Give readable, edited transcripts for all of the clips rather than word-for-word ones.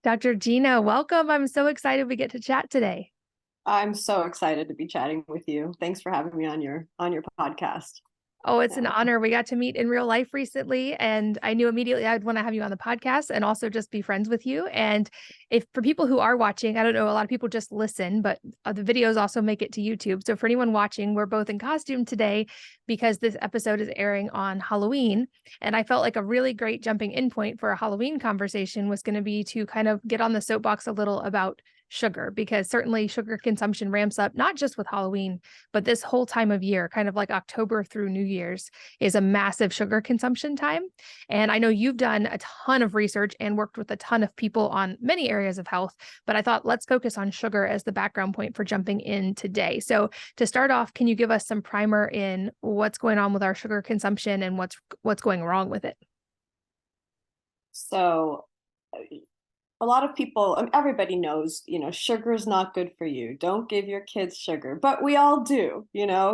Dr. Gina, welcome. I'm so excited we get to chat today. I'm so excited to be chatting with you. Thanks for having me on your podcast. Oh, it's an Yeah. honor. We got to meet in real life recently, and I knew immediately I'd want to have you on the podcast and also just be friends with you. And if for people who are watching, I don't know, a lot of people just listen, but the videos also make it to YouTube. So for anyone watching, we're both in costume today because this episode is airing on Halloween. And I felt like a really great jumping in point for a Halloween conversation was going to be to kind of get on the soapbox a little about sugar, because certainly sugar consumption ramps up, not just with Halloween, but this whole time of year, kind of like October through New Year's, is a massive sugar consumption time. And I know you've done a ton of research and worked with a ton of people on many areas of health, but I thought let's focus on sugar as the background point for jumping in today. So to start off, can you give us some primer in what's going on with our sugar consumption and what's going wrong with it? So a lot of people, everybody knows, sugar is not good for you. Don't give your kids sugar, but we all do.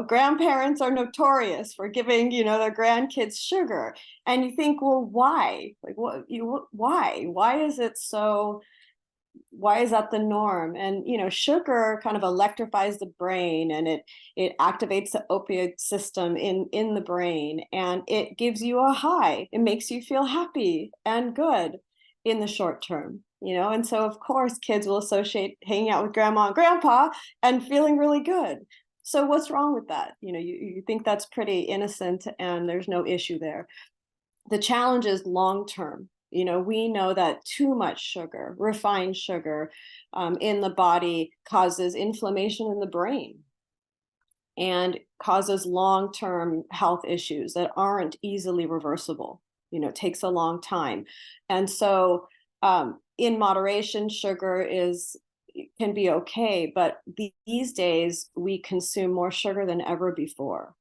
Grandparents are notorious for giving, their grandkids sugar. And you think, well, why? Like, why? Why is that the norm? And sugar kind of electrifies the brain, and it activates the opioid system in the brain, and it gives you a high. It makes you feel happy and good in the short term. And so of course kids will associate hanging out with grandma and grandpa and feeling really good. So what's wrong with that? You think that's pretty innocent and there's no issue there. The challenge is long term. We know that too much sugar, refined sugar, in the body causes inflammation in the brain and causes long-term health issues that aren't easily reversible. It takes a long time. And so in moderation, sugar can be okay, but these days we consume more sugar than ever before.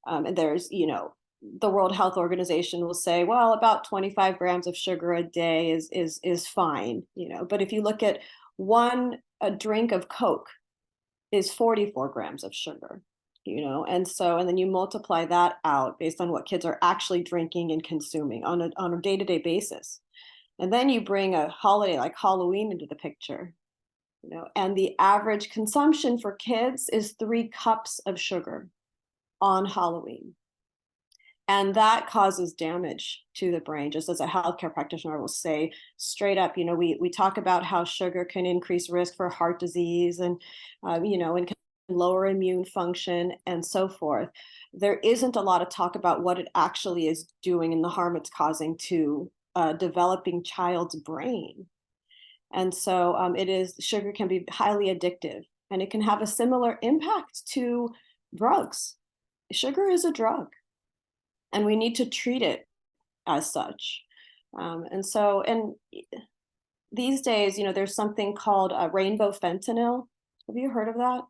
And there's, the World Health Organization will say, well, about 25 grams of sugar a day is fine, But if you look at a drink of Coke is 44 grams of sugar, and then you multiply that out based on what kids are actually drinking and consuming on a day-to-day basis. And then you bring a holiday like Halloween into the picture, and the average consumption for kids is 3 cups of sugar on Halloween. And that causes damage to the brain. Just as a healthcare practitioner will say straight up, we talk about how sugar can increase risk for heart disease and can lower immune function and so forth. There isn't a lot of talk about what it actually is doing and the harm it's causing to a developing child's brain. And so sugar can be highly addictive, and it can have a similar impact to drugs. Sugar is a drug, and we need to treat it as such. And these days, there's something called rainbow fentanyl. Have you heard of that?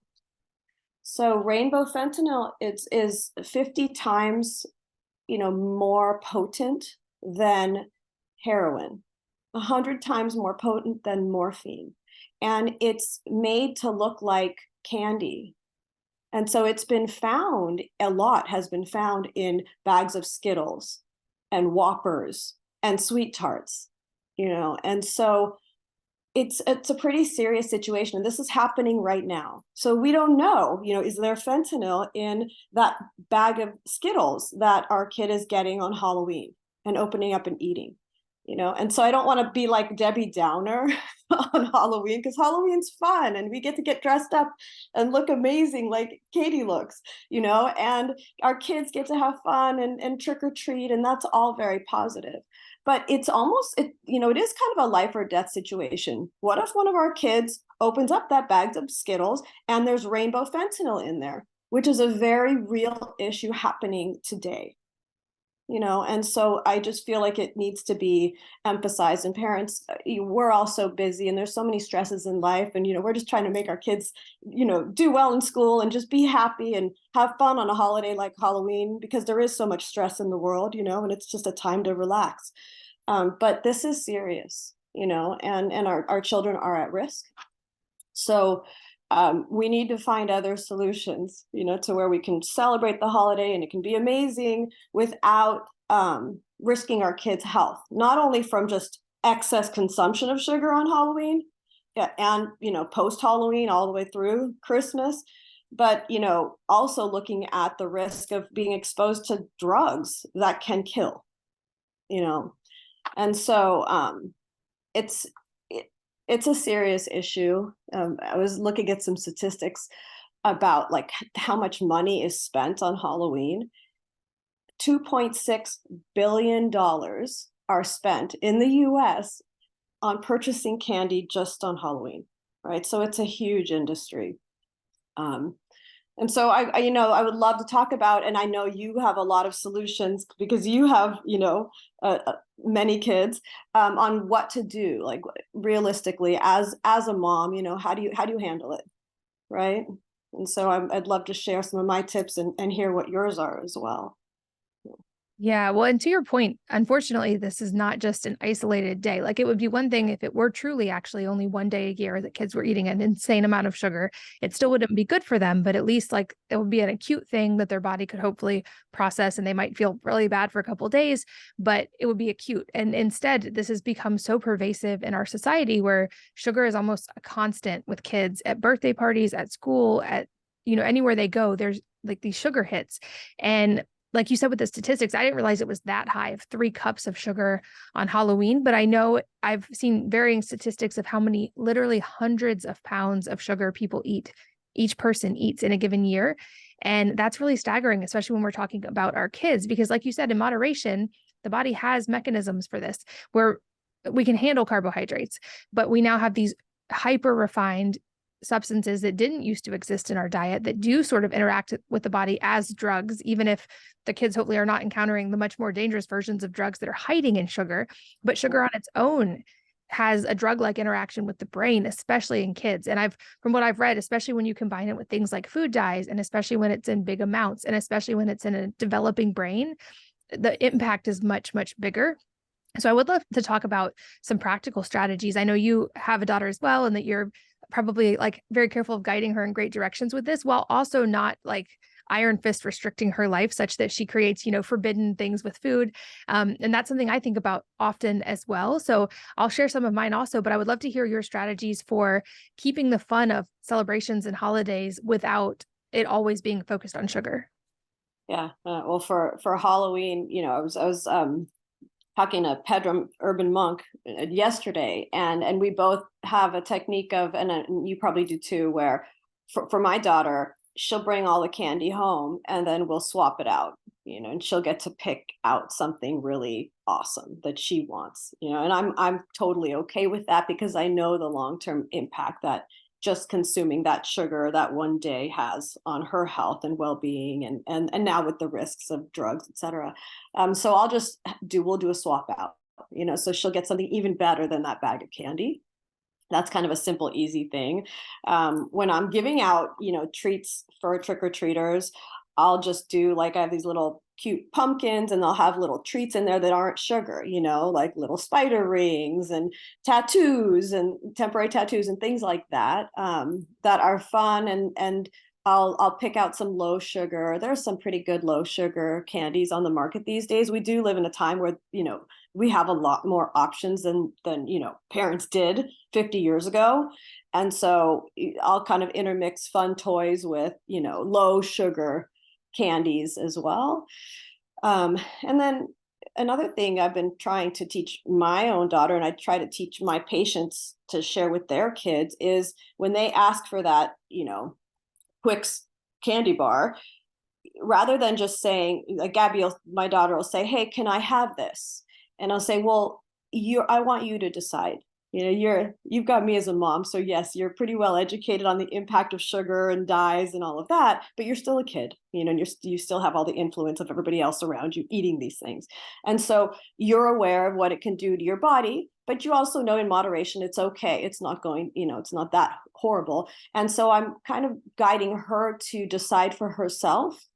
So rainbow fentanyl is 50 times, more potent than heroin, 100 times more potent than morphine. And it's made to look like candy. And so a lot has been found in bags of Skittles and Whoppers and Sweet Tarts, and so it's a pretty serious situation. And this is happening right now. So we don't know, is there fentanyl in that bag of Skittles that our kid is getting on Halloween and opening up and eating? And so I don't want to be like Debbie Downer on Halloween, because Halloween's fun and we get to get dressed up and look amazing like Katie looks, and our kids get to have fun and trick or treat, and that's all very positive. But it's almost, it is kind of a life or death situation. What if one of our kids opens up that bag of Skittles and there's rainbow fentanyl in there, which is a very real issue happening today? And so I just feel like it needs to be emphasized. And parents, we're all so busy and there's so many stresses in life, and we're just trying to make our kids do well in school and just be happy and have fun on a holiday like Halloween, because there is so much stress in the world, and it's just a time to relax. But this is serious, and our children are at risk. So we need to find other solutions, to where we can celebrate the holiday and it can be amazing without risking our kids' health, not only from just excess consumption of sugar on Halloween, yeah, and post Halloween all the way through Christmas, but also looking at the risk of being exposed to drugs that can kill, and so it's it's a serious issue. I was looking at some statistics about like how much money is spent on Halloween. $2.6 billion are spent in the US on purchasing candy just on Halloween, right? So it's a huge industry. Um, and so I would love to talk about, and I know you have a lot of solutions because you have, many kids, on what to do, like realistically as a mom, how do you handle it, right? And so I'd love to share some of my tips and hear what yours are as well. Yeah, well, and to your point, unfortunately, this is not just an isolated day. Like it would be one thing if it were truly actually only one day a year that kids were eating an insane amount of sugar. It still wouldn't be good for them, but at least like it would be an acute thing that their body could hopefully process and they might feel really bad for a couple of days, but it would be acute. And instead, this has become so pervasive in our society where sugar is almost a constant with kids at birthday parties, at school, at anywhere they go, there's like these sugar hits. And like you said with the statistics, I didn't realize it was that high of 3 cups of sugar on Halloween, but I know I've seen varying statistics of how many literally hundreds of pounds of sugar people eat, each person eats in a given year. And that's really staggering, especially when we're talking about our kids, because like you said, in moderation, the body has mechanisms for this where we can handle carbohydrates, but we now have these hyper refined substances that didn't used to exist in our diet that do sort of interact with the body as drugs, even if the kids hopefully are not encountering the much more dangerous versions of drugs that are hiding in sugar. But sugar on its own has a drug-like interaction with the brain, especially in kids. And from what I've read, especially when you combine it with things like food dyes, and especially when it's in big amounts, and especially when it's in a developing brain, the impact is much, much bigger. So I would love to talk about some practical strategies. I know you have a daughter as well, and that you're probably like very careful of guiding her in great directions with this, while also not like iron fist restricting her life such that she creates, forbidden things with food. And that's something I think about often as well. So I'll share some of mine also, but I would love to hear your strategies for keeping the fun of celebrations and holidays without it always being focused on sugar. Yeah. Well, for Halloween, I was talking to Pedram Urban Monk yesterday, and we both have a technique of, and you probably do too, where for my daughter, she'll bring all the candy home and then we'll swap it out, and she'll get to pick out something really awesome that she wants, and I'm totally okay with that because I know the long-term impact that just consuming that sugar that one day has on her health and well-being, and now with the risks of drugs, et cetera. So we'll do a swap out, so she'll get something even better than that bag of candy. That's kind of a simple, easy thing. When I'm giving out, treats for trick-or-treaters, I'll just do like, I have these little cute pumpkins and they'll have little treats in there that aren't sugar, like little spider rings and tattoos and temporary tattoos and things like that, that are fun. And I'll pick out some low sugar. There's some pretty good low sugar candies on the market these days. We do live in a time where, we have a lot more options than parents did 50 years ago. And so I'll kind of intermix fun toys with, low sugar candies as well. And then another thing I've been trying to teach my own daughter, and I try to teach my patients to share with their kids, is when they ask for that, Twix candy bar, rather than just saying, like my daughter will say, "Hey, can I have this?" And I'll say, "Well, I want you to decide. You've got me as a mom, so yes, you're pretty well educated on the impact of sugar and dyes and all of that, but you're still a kid, and you still have all the influence of everybody else around you eating these things. And so you're aware of what it can do to your body, but you also know in moderation, it's okay. It's not it's not that horrible." And so I'm kind of guiding her to decide for herself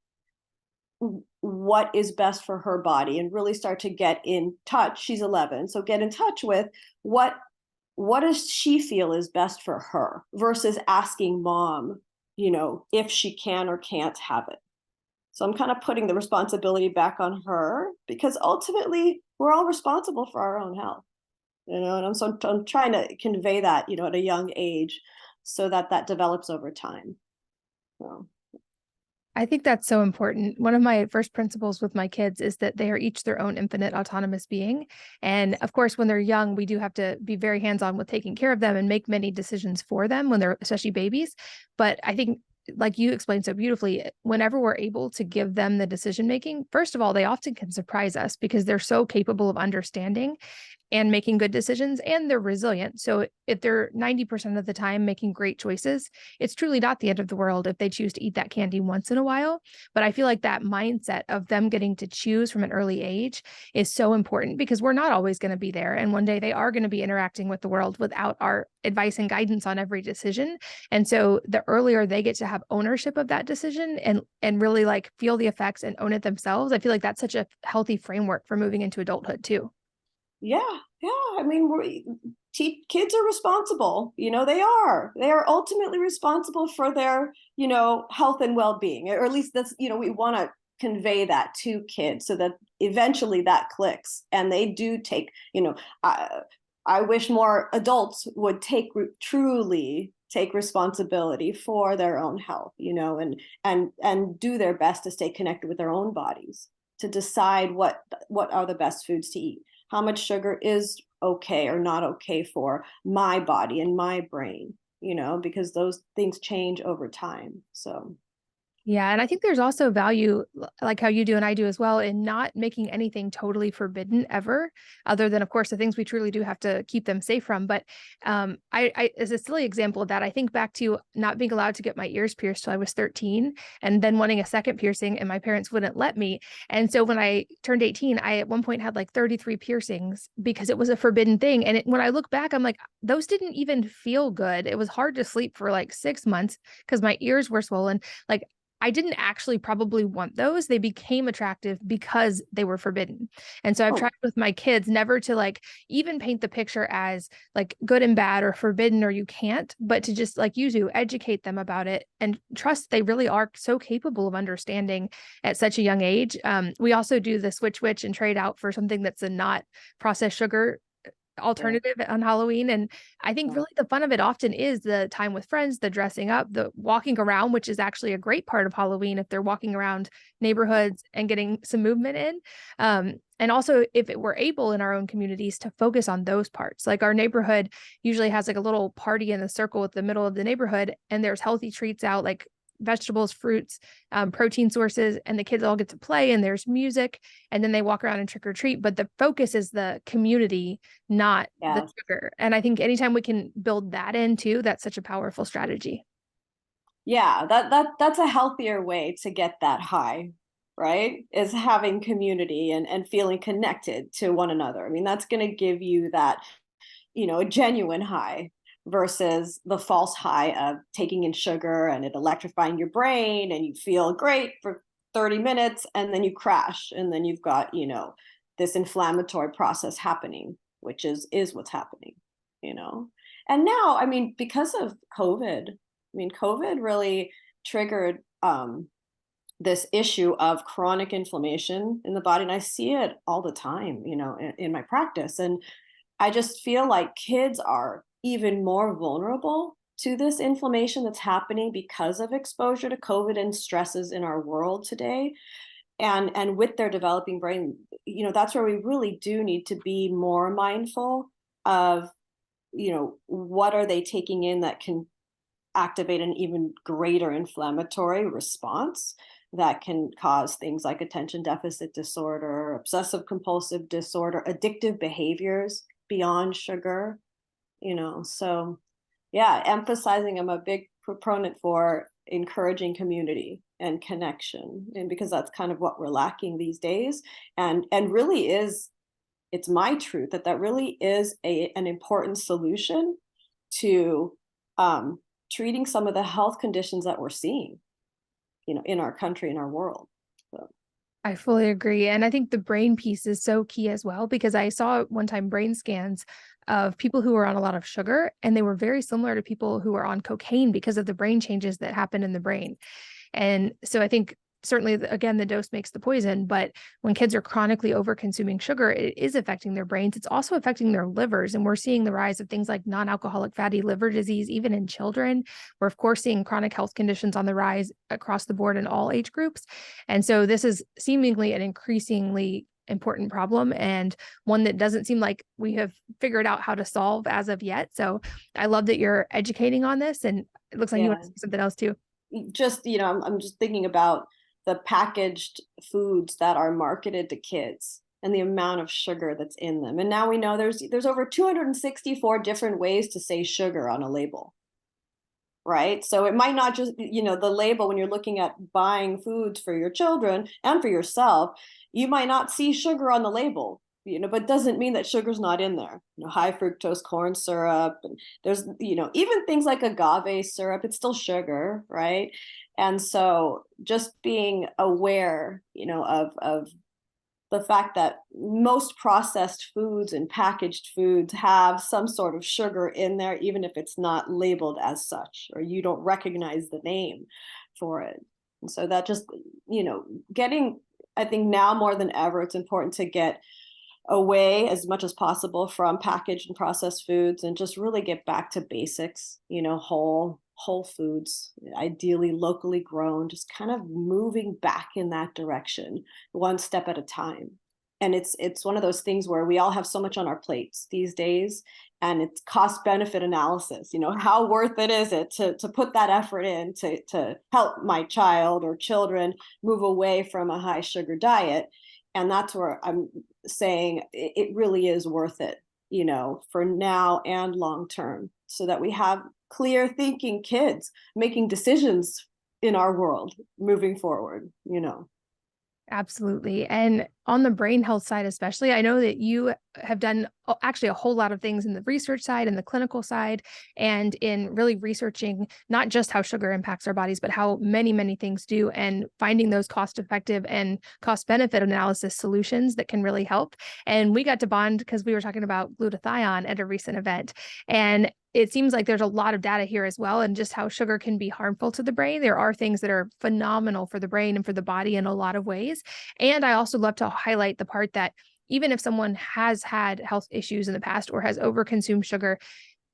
what is best for her body and really start to get in touch. She's 11, so get in touch with what does she feel is best for her versus asking mom, if she can or can't have it. So I'm kind of putting the responsibility back on her because ultimately we're all responsible for our own health. and I'm trying to convey that, at a young age, so that that develops over time. So. I think that's so important. One of my first principles with my kids is that they are each their own infinite autonomous being. And of course, when they're young, we do have to be very hands-on with taking care of them and make many decisions for them when they're especially babies. But I think, like you explained so beautifully, whenever we're able to give them the decision making, first of all, they often can surprise us because they're so capable of understanding and making good decisions, and they're resilient. So if they're 90% of the time making great choices, it's truly not the end of the world if they choose to eat that candy once in a while. But I feel like that mindset of them getting to choose from an early age is so important because we're not always going to be there. And one day they are going to be interacting with the world without our advice and guidance on every decision. And so the earlier they get to have ownership of that decision and really like feel the effects and own it themselves, I feel like that's such a healthy framework for moving into adulthood too. Yeah, yeah. I mean, kids are responsible. They are ultimately responsible for their, health and well-being, or at least that's, we want to convey that to kids so that eventually that clicks and they do take, I wish more adults would truly take responsibility for their own health, and do their best to stay connected with their own bodies, to decide what are the best foods to eat, how much sugar is okay or not okay for my body and my brain, because those things change over time. So. Yeah. And I think there's also value, like how you do and I do as well, in not making anything totally forbidden ever, other than, of course, the things we truly do have to keep them safe from. But as a silly example of that, I think back to not being allowed to get my ears pierced till I was 13, and then wanting a second piercing, and my parents wouldn't let me. And so when I turned 18, I at one point had like 33 piercings because it was a forbidden thing. And when I look back, I'm like, those didn't even feel good. It was hard to sleep for like 6 months because my ears were swollen. Like, I didn't actually probably want those. They became attractive because they were forbidden. And so I've Oh. tried with my kids never to like even paint the picture as like good and bad or forbidden or you can't, but to just like you do, educate them about it and trust they really are so capable of understanding at such a young age. We also do the switch witch and trade out for something that's a not processed sugar Yeah. alternative on Halloween. And I think Yeah. really the fun of it often is the time with friends, the dressing up, the walking around, which is actually a great part of Halloween if they're walking around neighborhoods and getting some movement in. And also if it were able in our own communities to focus on those parts, like our neighborhood usually has like a little party in the circle at the middle of the neighborhood, and there's healthy treats out like vegetables, fruits, protein sources, and the kids all get to play and there's music, and then they walk around and trick or treat. But the focus is the community, not the Yes. sugar. And I think anytime we can build that in too, that's such a powerful strategy. Yeah, that's a healthier way to get that high, right? Is having community and feeling connected to one another. I mean, that's going to give you that, a genuine high versus the false high of taking in sugar and it electrifying your brain and you feel great for 30 minutes and then you crash and then you've got, this inflammatory process happening, which is what's happening, you know. And now, I mean, because of COVID, COVID really triggered this issue of chronic inflammation in the body. And I see it all the time, in my practice. And I just feel like kids are even more vulnerable to this inflammation that's happening because of exposure to COVID and stresses in our world today. And with their developing brain, that's where we really do need to be more mindful of, what are they taking in that can activate an even greater inflammatory response that can cause things like attention deficit disorder, obsessive compulsive disorder, addictive behaviors beyond sugar, So, yeah, emphasizing, I'm a big proponent for encouraging community and connection, and because that's kind of what we're lacking these days, and really is, it's my truth that really is an important solution to treating some of the health conditions that we're seeing, in our country, in our world. So. I fully agree. And I think the brain piece is so key as well, because I saw one time brain scans of people who were on a lot of sugar, and they were very similar to people who were on cocaine because of the brain changes that happen in the brain. And so I think certainly, again, the dose makes the poison, but when kids are chronically over consuming sugar, it is affecting their brains. It's also affecting their livers. And we're seeing the rise of things like non-alcoholic fatty liver disease, even in children. We're, of course, seeing chronic health conditions on the rise across the board in all age groups. And so this is seemingly an increasingly important problem, and one that doesn't seem like we have figured out how to solve as of yet. So I love that you're educating on this, and it looks like you want to say something else too. Just, I'm just thinking about the packaged foods that are marketed to kids and the amount of sugar that's in them. And now we know there's over 264 different ways to say sugar on a label. Right. So it might not just, the label when you're looking at buying foods for your children and for yourself, you might not see sugar on the label, but doesn't mean that sugar's not in there. High fructose corn syrup, and there's, even things like agave syrup, it's still sugar, right? And so just being aware, of the fact that most processed foods and packaged foods have some sort of sugar in there, even if it's not labeled as such, or you don't recognize the name for it. And so that just, I think now more than ever, it's important to get away as much as possible from packaged and processed foods and just really get back to basics, whole foods, ideally locally grown, just kind of moving back in that direction, one step at a time. And it's one of those things where we all have so much on our plates these days, and it's cost benefit analysis. How worth it is it to put that effort in to help my child or children move away from a high sugar diet? And that's where I'm saying it really is worth it, for now and long term, so that we have clear thinking kids making decisions in our world moving forward. Absolutely. And on the brain health side, especially, I know that you have done actually a whole lot of things in the research side and the clinical side, and in really researching not just how sugar impacts our bodies, but how many, many things do, and finding those cost effective and cost benefit analysis solutions that can really help. And we got to bond because we were talking about glutathione at a recent event. And it seems like there's a lot of data here as well, and just how sugar can be harmful to the brain. There are things that are phenomenal for the brain and for the body in a lot of ways. And I also love to highlight the part that even if someone has had health issues in the past or has overconsumed sugar,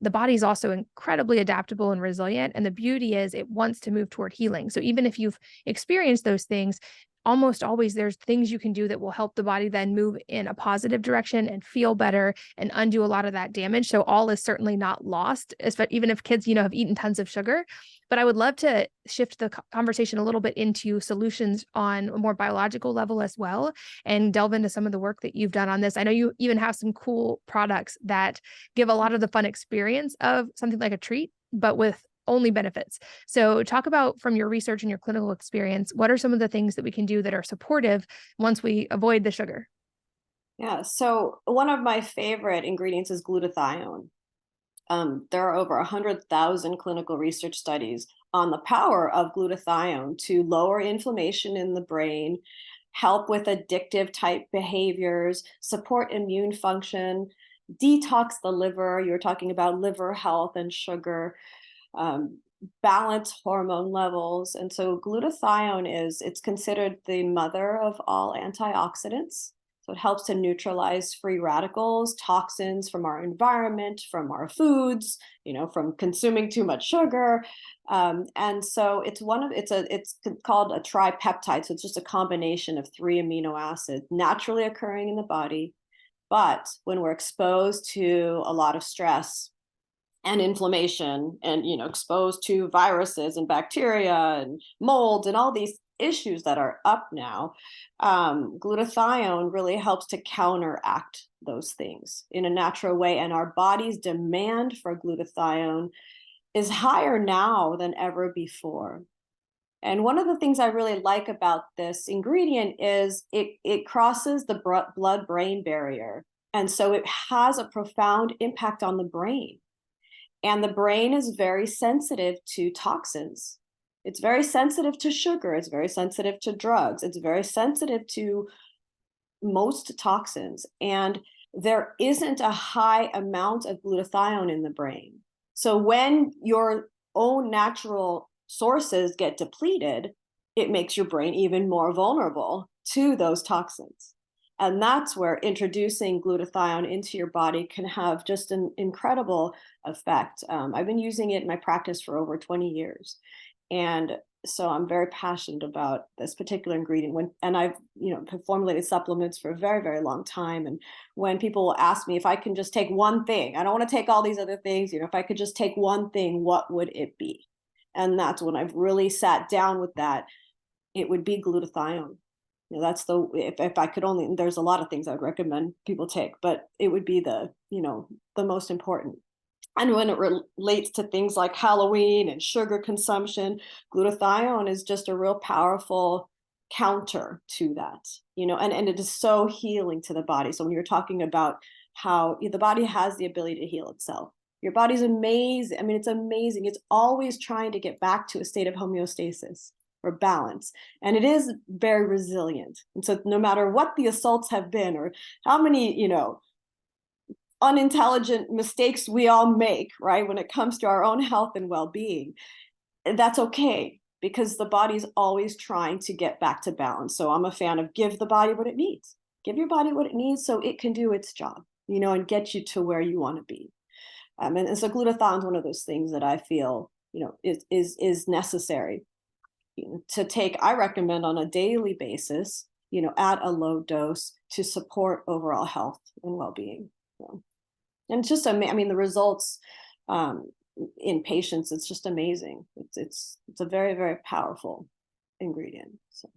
the body is also incredibly adaptable and resilient. And the beauty is it wants to move toward healing. So even if you've experienced those things, almost always there's things you can do that will help the body then move in a positive direction and feel better and undo a lot of that damage. So all is certainly not lost, even if kids, have eaten tons of sugar. But I would love to shift the conversation a little bit into solutions on a more biological level as well, and delve into some of the work that you've done on this. I know you even have some cool products that give a lot of the fun experience of something like a treat, but with only benefits. So talk about, from your research and your clinical experience, what are some of the things that we can do that are supportive once we avoid the sugar? Yeah. So one of my favorite ingredients is glutathione. There are over 100,000 clinical research studies on the power of glutathione to lower inflammation in the brain, help with addictive type behaviors, support immune function, detox the liver. You were talking about liver health and sugar, balance hormone levels. And so glutathione it's considered the mother of all antioxidants. So it helps to neutralize free radicals, toxins from our environment, from our foods, from consuming too much sugar. And so it's called a tripeptide. So it's just a combination of 3 amino acids naturally occurring in the body. But when we're exposed to a lot of stress and inflammation and, exposed to viruses and bacteria and molds and all these issues that are up now, glutathione really helps to counteract those things in a natural way. And our body's demand for glutathione is higher now than ever before. And one of the things I really like about this ingredient is it crosses the blood-brain barrier. And so it has a profound impact on the brain. And the brain is very sensitive to toxins. It's very sensitive to sugar. It's very sensitive to drugs. It's very sensitive to most toxins. And there isn't a high amount of glutathione in the brain. So when your own natural sources get depleted, it makes your brain even more vulnerable to those toxins. And that's where introducing glutathione into your body can have just an incredible effect. I've been using it in my practice for over 20 years. And so I'm very passionate about this particular ingredient. And I've, formulated supplements for a very, very long time. And when people will ask me if I can just take one thing, I don't want to take all these other things, if I could just take one thing, what would it be? And that's when I've really sat down with that. It would be glutathione. That's if I could only, there's a lot of things I would recommend people take, but it would be the most important. And when it relates to things like Halloween and sugar consumption, glutathione is just a real powerful counter to that, and it is so healing to the body. So when you're talking about how the body has the ability to heal itself, your body's amazing. I mean, it's amazing. It's always trying to get back to a state of homeostasis or balance. And it is very resilient. And so no matter what the assaults have been or how many, unintelligent mistakes we all make, right, when it comes to our own health and well-being, that's okay, because the body's always trying to get back to balance. So I'm a fan of give the body what it needs. Give your body what it needs so it can do its job, and get you to where you want to be. And so glutathione is one of those things that I feel, is necessary to take. I recommend on a daily basis, at a low dose to support overall health and well-being. And it's just, the results in patients, it's just amazing. It's a very, very powerful ingredient. So.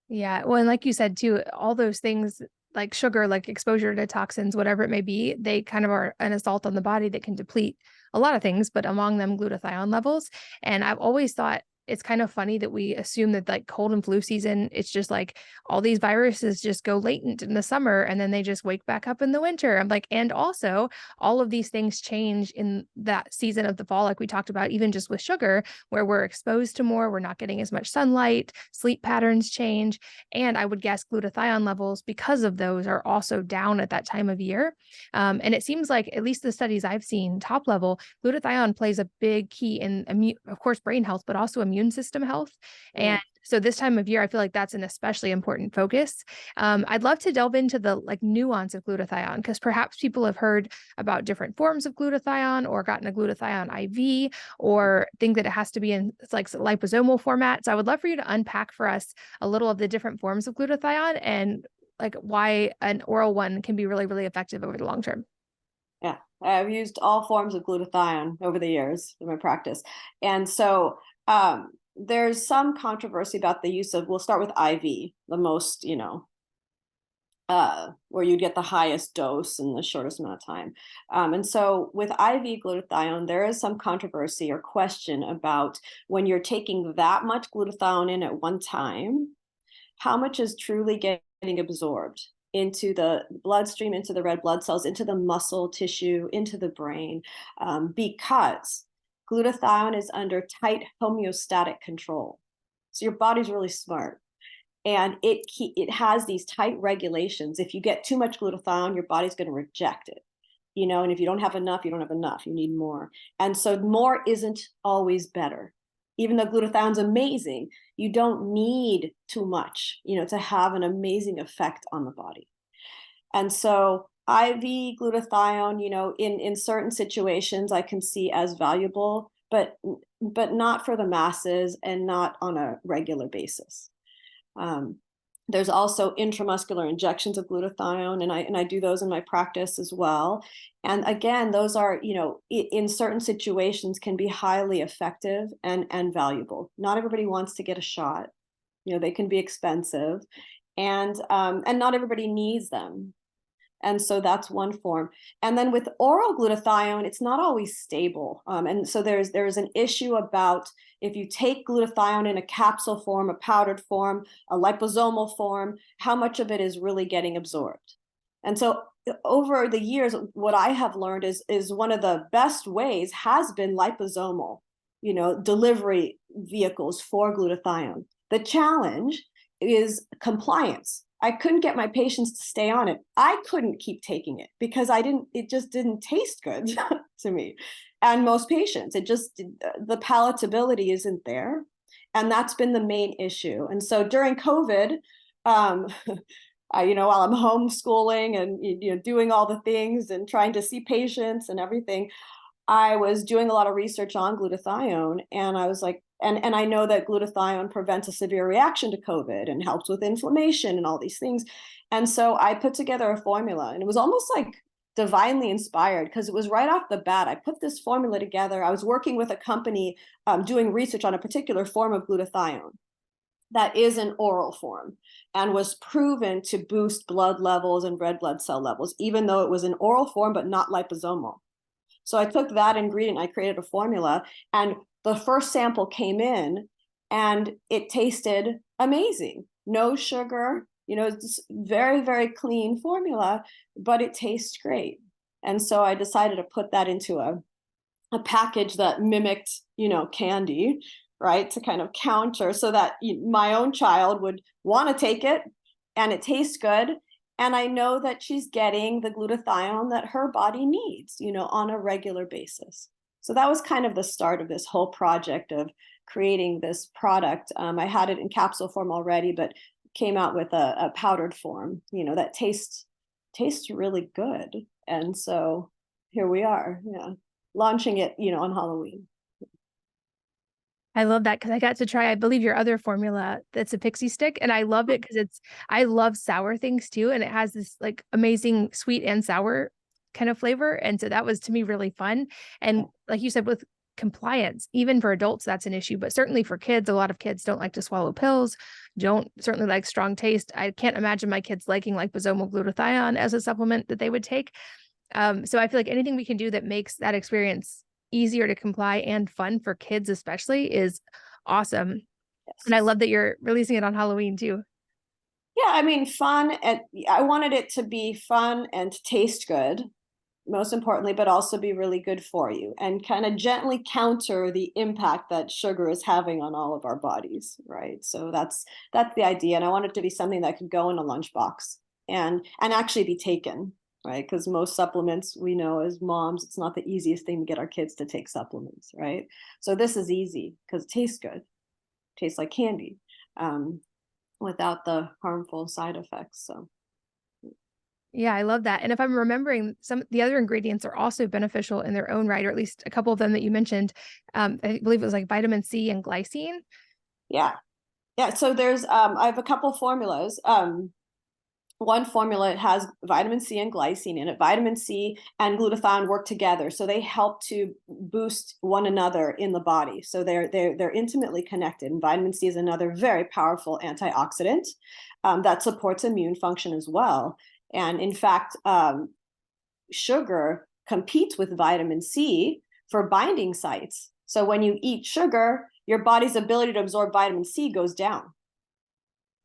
Yeah. Well, and like you said too, all those things like sugar, like exposure to toxins, whatever it may be, they kind of are an assault on the body that can deplete a lot of things, but among them glutathione levels. And I've always thought it's kind of funny that we assume that like cold and flu season, it's just like all these viruses just go latent in the summer and then they just wake back up in the winter. I'm like, and also all of these things change in that season of the fall, like we talked about, even just with sugar, where we're exposed to more, we're not getting as much sunlight, sleep patterns change. And I would guess glutathione levels, because of those, are also down at that time of year. And it seems like, at least the studies I've seen, top level, glutathione plays a big key in, of course, brain health, but also immune system health. And so this time of year, I feel like that's an especially important focus. I'd love to delve into the nuance of glutathione, because perhaps people have heard about different forms of glutathione or gotten a glutathione IV or think that it has to be in liposomal format. So I would love for you to unpack for us a little of the different forms of glutathione and why an oral one can be really, really effective over the long term. Yeah, I've used all forms of glutathione over the years in my practice. And so there's some controversy about the use of, we'll start with IV, the most, where you get the highest dose in the shortest amount of time. And so with IV glutathione, there is some controversy or question about when you're taking that much glutathione in at one time, how much is truly getting absorbed into the bloodstream, into the red blood cells, into the muscle tissue, into the brain, because glutathione is under tight homeostatic control. So your body's really smart. And it has these tight regulations. If you get too much glutathione, your body's going to reject it. And if you don't have enough, you don't have enough. You need more. And so more isn't always better. Even though glutathione's amazing, you don't need too much, to have an amazing effect on the body. And so IV glutathione, in certain situations I can see as valuable, but not for the masses and not on a regular basis. There's also intramuscular injections of glutathione, and I do those in my practice as well. And again, those are, in certain situations can be highly effective and valuable. Not everybody wants to get a shot. They can be expensive, and not everybody needs them. And so that's one form. And then with oral glutathione, it's not always stable. And so there's an issue about if you take glutathione in a capsule form, a powdered form, a liposomal form, how much of it is really getting absorbed. And so over the years, what I have learned is one of the best ways has been liposomal, delivery vehicles for glutathione. The challenge is compliance. I couldn't get my patients to stay on it. I couldn't keep taking it because it just didn't taste good to me. And most patients, the palatability isn't there. And that's been the main issue. And so during COVID, while I'm homeschooling and doing all the things and trying to see patients and everything, I was doing a lot of research on glutathione, and I was like, and I know that glutathione prevents a severe reaction to COVID and helps with inflammation and all these things. And so I put together a formula, and it was almost like divinely inspired, because it was right off the bat. I put this formula together. I was working with a company doing research on a particular form of glutathione that is an oral form and was proven to boost blood levels and red blood cell levels, even though it was an oral form, but not liposomal. So I took that ingredient, I created a formula, and the first sample came in and it tasted amazing. No sugar, it's very, very clean formula, but it tastes great. And so I decided to put that into a package that mimicked, candy, right? To kind of counter, so that my own child would want to take it and it tastes good. And I know that she's getting the glutathione that her body needs, on a regular basis. So that was kind of the start of this whole project of creating this product. I had it in capsule form already, but came out with a powdered form, that tastes really good. And so here we are, launching it, on Halloween. I love that, because I got to try, I believe, your other formula that's a pixie stick, and I love it because I love sour things too, and it has this like amazing sweet and sour kind of flavor, and so that was to me really fun. And like you said, with compliance, even for adults, that's an issue, but certainly for kids, a lot of kids don't like to swallow pills, don't certainly like strong taste. I can't imagine my kids liking liposomal glutathione as a supplement that they would take. So I feel like anything we can do that makes that experience easier to comply and fun for kids especially is awesome. Yes. And I love that you're releasing it on Halloween too. Yeah, I mean, fun, and I wanted it to be fun and taste good, most importantly, but also be really good for you and kind of gently counter the impact that sugar is having on all of our bodies, right? So that's the idea. And I want it to be something that could go in a lunchbox and actually be taken, right? Because most supplements, we know as moms, it's not the easiest thing to get our kids to take supplements, right? So this is easy because it tastes good, tastes like candy, without the harmful side effects. So Yeah, I love that. And if I'm remembering, some the other ingredients are also beneficial in their own right, or at least a couple of them that you mentioned. I believe it was like vitamin C and glycine. yeah. So there's I have a couple formulas. One formula has vitamin C and glycine in it. Vitamin C and glutathione work together, so they help to boost one another in the body. So they're intimately connected. And vitamin C is another very powerful antioxidant that supports immune function as well. And in fact, sugar competes with vitamin C for binding sites. So when you eat sugar, your body's ability to absorb vitamin C goes down.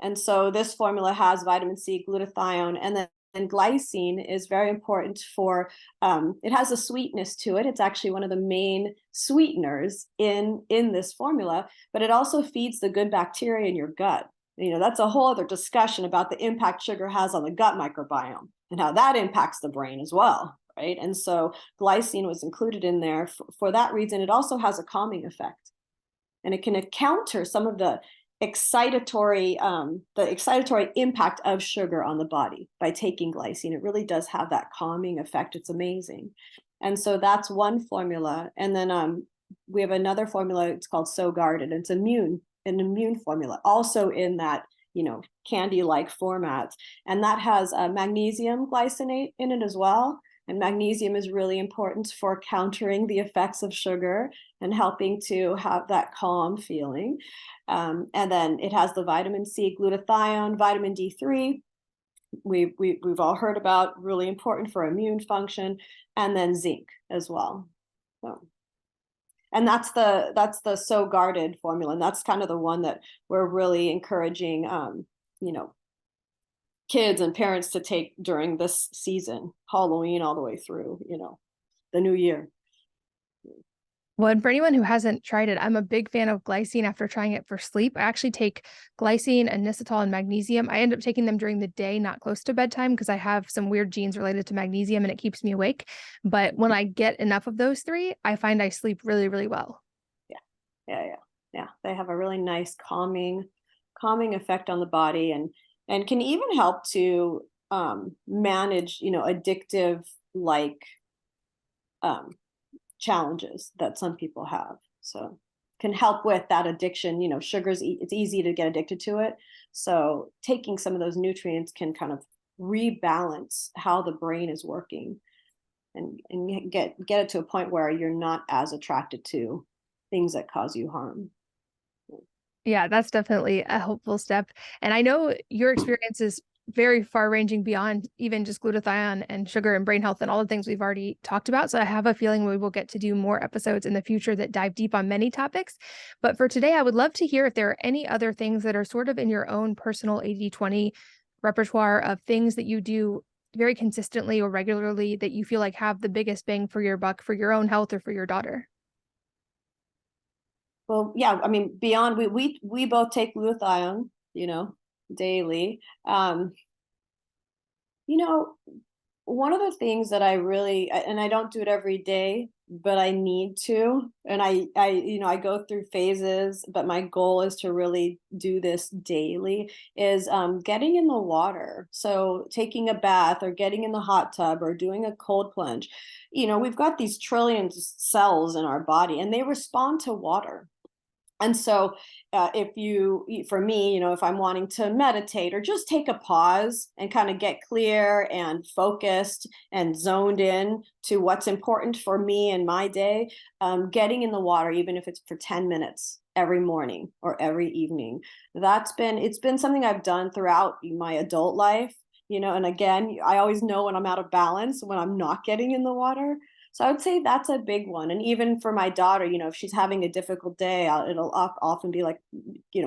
And so this formula has vitamin C, glutathione, and then glycine is very important for, it has a sweetness to it. It's actually one of the main sweeteners in this formula, but it also feeds the good bacteria in your gut. That's a whole other discussion about the impact sugar has on the gut microbiome and how that impacts the brain as well, right? And so glycine was included in there for that reason. It also has a calming effect, and it can counter some of the excitatory impact of sugar on the body by taking glycine. It really does have that calming effect. It's amazing. And so that's one formula. And then we have another formula. It's called So Guarded. It's an immune formula, also in that candy-like format, and that has magnesium glycinate in it as well. And magnesium is really important for countering the effects of sugar and helping to have that calm feeling. And then it has the vitamin C, glutathione, vitamin D3. We've all heard about, really important for immune function, and then zinc as well. So, and that's the So Guarded formula, and that's kind of the one that we're really encouraging, kids and parents to take during this season, Halloween all the way through, the new year. Well, and for anyone who hasn't tried it, I'm a big fan of glycine after trying it for sleep. I actually take glycine, inositol, and magnesium. I end up taking them during the day, not close to bedtime, because I have some weird genes related to magnesium and it keeps me awake. But when I get enough of those three, I find I sleep really, really well. Yeah. Yeah, they have a really nice calming effect on the body, and can even help to manage, addictive like um, challenges that some people have. So can help with that addiction. Sugars, it's easy to get addicted to it. So taking some of those nutrients can kind of rebalance how the brain is working, and get it to a point where you're not as attracted to things that cause you harm. Yeah, that's definitely a helpful step. And I know your experience is very far ranging beyond even just glutathione and sugar and brain health and all the things we've already talked about. So I have a feeling we will get to do more episodes in the future that dive deep on many topics. But for today, I would love to hear if there are any other things that are sort of in your own personal 80/20 repertoire of things that you do very consistently or regularly that you feel like have the biggest bang for your buck for your own health or for your daughter. Well, yeah, I mean, beyond we both take glutathione, daily. You know, One of the things that and I don't do it every day, but I need to, and I go through phases, but my goal is to really do this daily, is getting in the water. So taking a bath or getting in the hot tub or doing a cold plunge. We've got these trillions of cells in our body, and they respond to water. And so, for me, if I'm wanting to meditate or just take a pause and kind of get clear and focused and zoned in to what's important for me in my day, getting in the water, even if it's for 10 minutes every morning or every evening, it's been something I've done throughout my adult life. And again, I always know when I'm out of balance, when I'm not getting in the water. So I would say that's a big one. And even for my daughter, if she's having a difficult day, it'll often be like,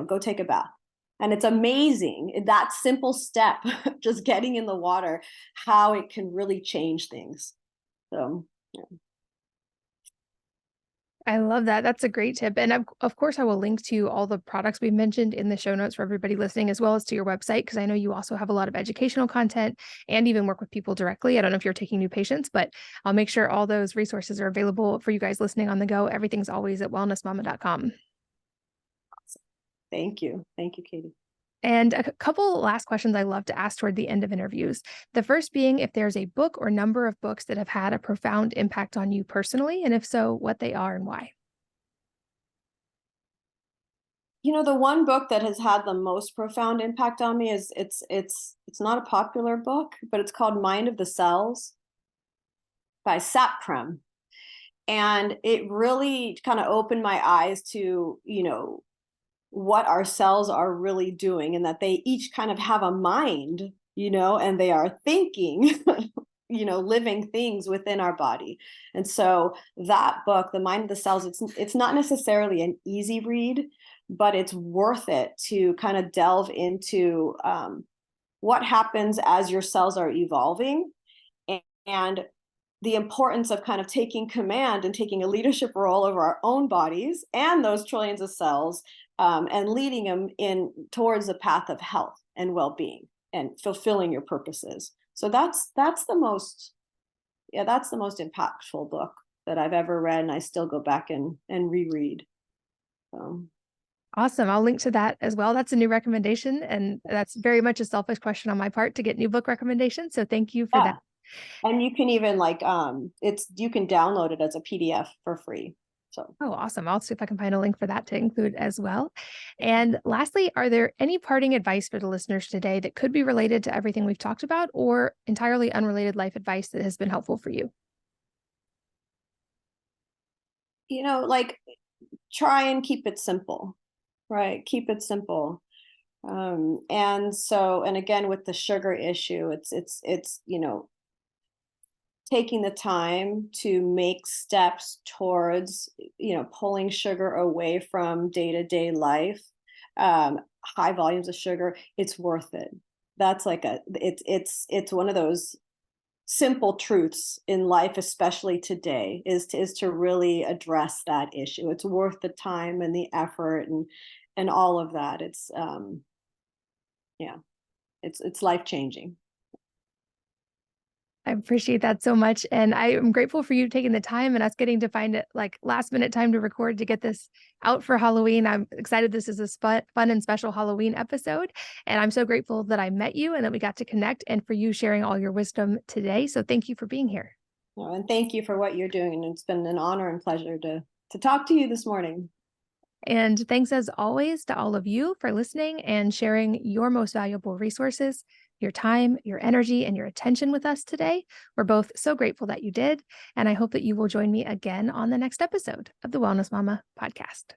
go take a bath. And it's amazing that simple step, just getting in the water, how it can really change things. So, yeah. I love that. That's a great tip. And of course, I will link to all the products we mentioned in the show notes for everybody listening, as well as to your website, because I know you also have a lot of educational content and even work with people directly. I don't know if you're taking new patients, but I'll make sure all those resources are available for you guys listening on the go. Everything's always at wellnessmama.com. Thank you. Thank you, Katie. And a couple last questions I love to ask toward the end of interviews. The first being if there's a book or number of books that have had a profound impact on you personally, and if so, what they are and why. The one book that has had the most profound impact on me is it's not a popular book, but it's called Mind of the Cells by Sapprem. And it really kind of opened my eyes to, what our cells are really doing, and that they each kind of have a mind, and they are thinking, living things within our body. And so that book, The Mind of the Cells, it's not necessarily an easy read, but it's worth it to kind of delve into what happens as your cells are evolving, and the importance of kind of taking command and taking a leadership role over our own bodies and those trillions of cells, and leading them in towards the path of health and well-being and fulfilling your purposes. So that's the most impactful book that I've ever read, and I still go back and reread. So. Awesome. I'll link to that as well. That's a new recommendation. And that's very much a selfish question on my part to get new book recommendations. So thank you for Yeah. that. And you can even you can download it as a PDF for free. So. Oh, awesome. I'll see if I can find a link for that to include as well. And lastly, are there any parting advice for the listeners today that could be related to everything we've talked about or entirely unrelated life advice that has been helpful for you? Like, try and keep it simple, right? Keep it simple. And again, with the sugar issue, it's taking the time to make steps towards, pulling sugar away from day-to-day life. High volumes of sugar, it's worth it. That's like it's one of those simple truths in life, especially today, is to really address that issue. It's worth the time and the effort and all of that. It's yeah, it's life changing. I appreciate that so much. And I am grateful for you taking the time and us getting to find it like last minute time to record to get this out for Halloween. I'm excited. This is a fun and special Halloween episode. And I'm so grateful that I met you and that we got to connect and for you sharing all your wisdom today. So thank you for being here. Oh, and thank you for what you're doing. And it's been an honor and pleasure to talk to you this morning. And thanks as always to all of you for listening and sharing your most valuable resources, your time, your energy, and your attention with us today. We're both so grateful that you did. And I hope that you will join me again on the next episode of the Wellness Mama podcast.